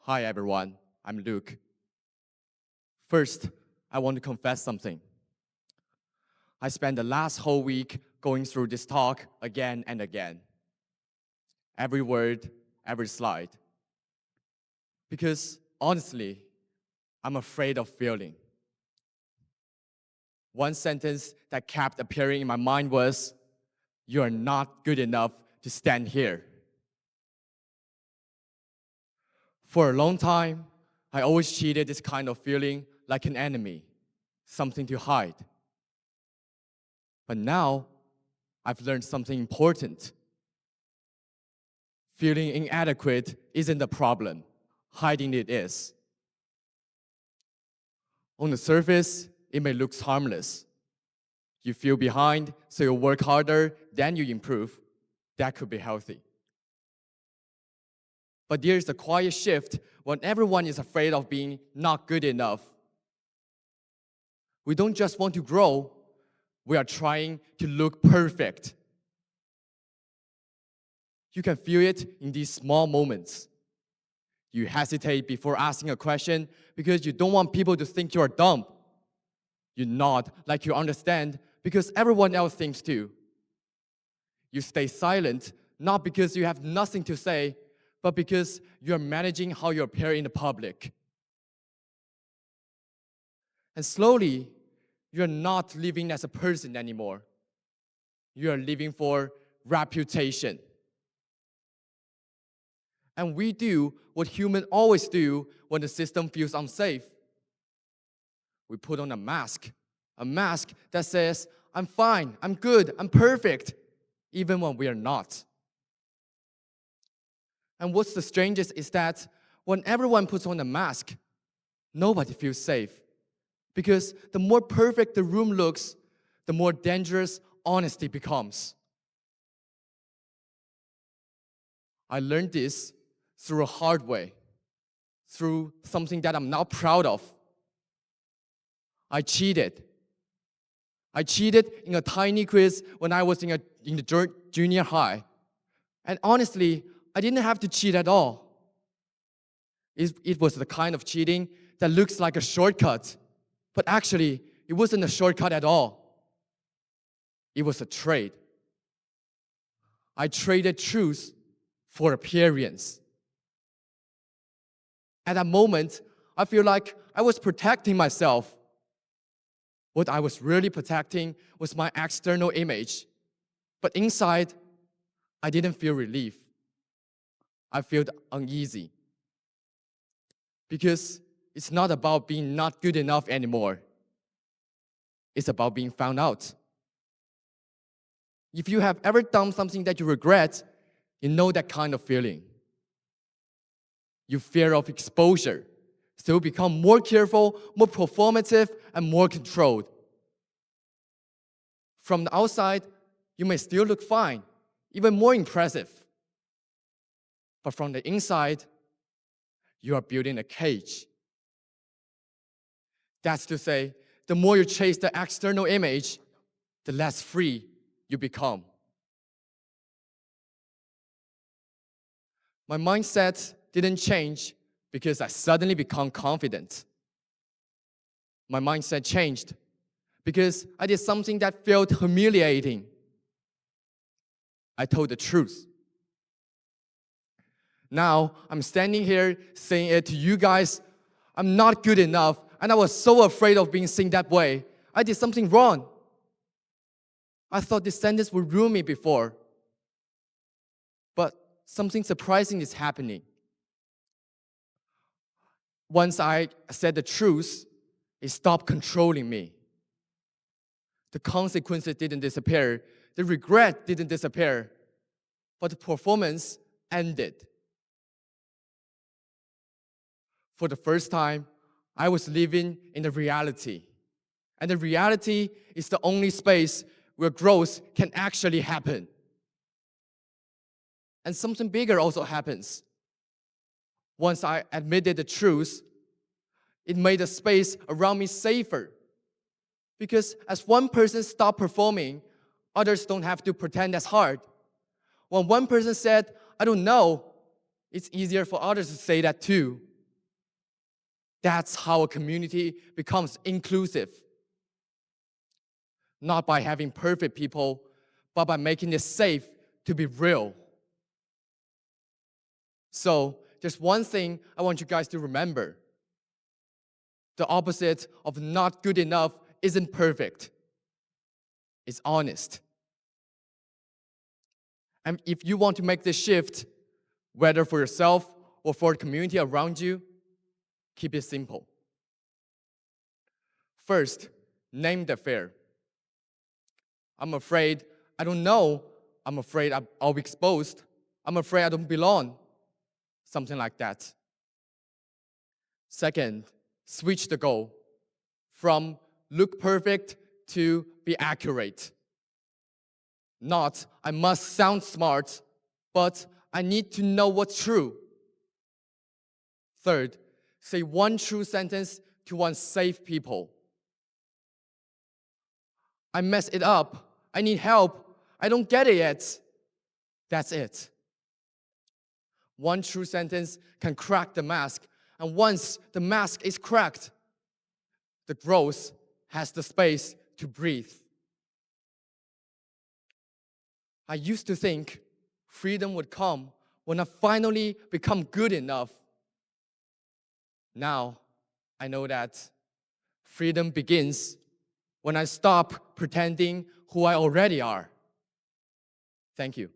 Hi everyone, I'm Luke. First, I want to confess something. I spent the last whole week going through this talk again and again. Every word, every slide. Because honestly, I'm afraid of failing. One sentence that kept appearing in my mind was, "You are not good enough to stand here." For a long time, I always treated this kind of feeling like an enemy, something to hide. But now, I've learned something important. Feeling inadequate isn't the problem. Hiding it is. On the surface, it may look harmless. You feel behind, so you work harder, then you improve. That could be healthy. But there's a quiet shift when everyone is afraid of being not good enough. We don't just want to grow, we are trying to look perfect. You can feel it in these small moments. You hesitate before asking a question because you don't want people to think you are dumb. You nod like you understand because everyone else thinks too. You stay silent not because you have nothing to say, but because you are managing how you appear in the public. And slowly, you're not living as a person anymore. You are living for reputation. And we do what humans always do when the system feels unsafe. We put on a mask that says, "I'm fine, I'm good, I'm perfect," even when we are not. And what's the strangest is that when everyone puts on a mask, nobody feels safe. Because the more perfect the room looks, the more dangerous honesty becomes. I learned this through a hard way, through something that I'm not proud of. I cheated. I cheated in a tiny quiz when I was in the junior high. And honestly, I didn't have to cheat at all. It was the kind of cheating that looks like a shortcut, but actually, it wasn't a shortcut at all. It was a trade. I traded truth for appearance. At that moment, I feel like I was protecting myself. What I was really protecting was my external image. But inside, I didn't feel relief. I felt uneasy. Because it's not about being not good enough anymore. It's about being found out. If you have ever done something that you regret, you know that kind of feeling. You fear of exposure, so you become more careful, more performative, and more controlled. From the outside, you may still look fine, even more impressive. But from the inside, you are building a cage. That's to say, the more you chase the external image, the less free you become. My mindset didn't change because I suddenly become confident. My mindset changed because I did something that felt humiliating. I told the truth. Now, I'm standing here saying it to you guys. I'm not good enough, and I was so afraid of being seen that way. I did something wrong. I thought this sentence would ruin me before. But something surprising is happening. Once I said the truth, it stopped controlling me. The consequences didn't disappear. The regret didn't disappear. But the performance ended. For the first time, I was living in the reality. And the reality is the only space where growth can actually happen. And something bigger also happens. Once I admitted the truth, it made the space around me safer. Because as one person stopped performing, others don't have to pretend as hard. When one person said, "I don't know," it's easier for others to say that too. That's how a community becomes inclusive. Not by having perfect people, but by making it safe to be real. So, there's one thing I want you guys to remember. The opposite of not good enough isn't perfect. It's honest. And if you want to make this shift, whether for yourself or for the community around you, keep it simple. First, name the fear. I'm afraid I don't know. I'm afraid I'll be exposed. I'm afraid I don't belong. Something like that. Second, switch the goal from look perfect to be accurate. Not, I must sound smart, but I need to know what's true. Third, say one true sentence to one safe people. I mess it up. I need help. I don't get it yet. That's it. One true sentence can crack the mask. And once the mask is cracked, the growth has the space to breathe. I used to think freedom would come when I finally become good enough. Now, I know that freedom begins when I stop pretending who I already are. Thank you.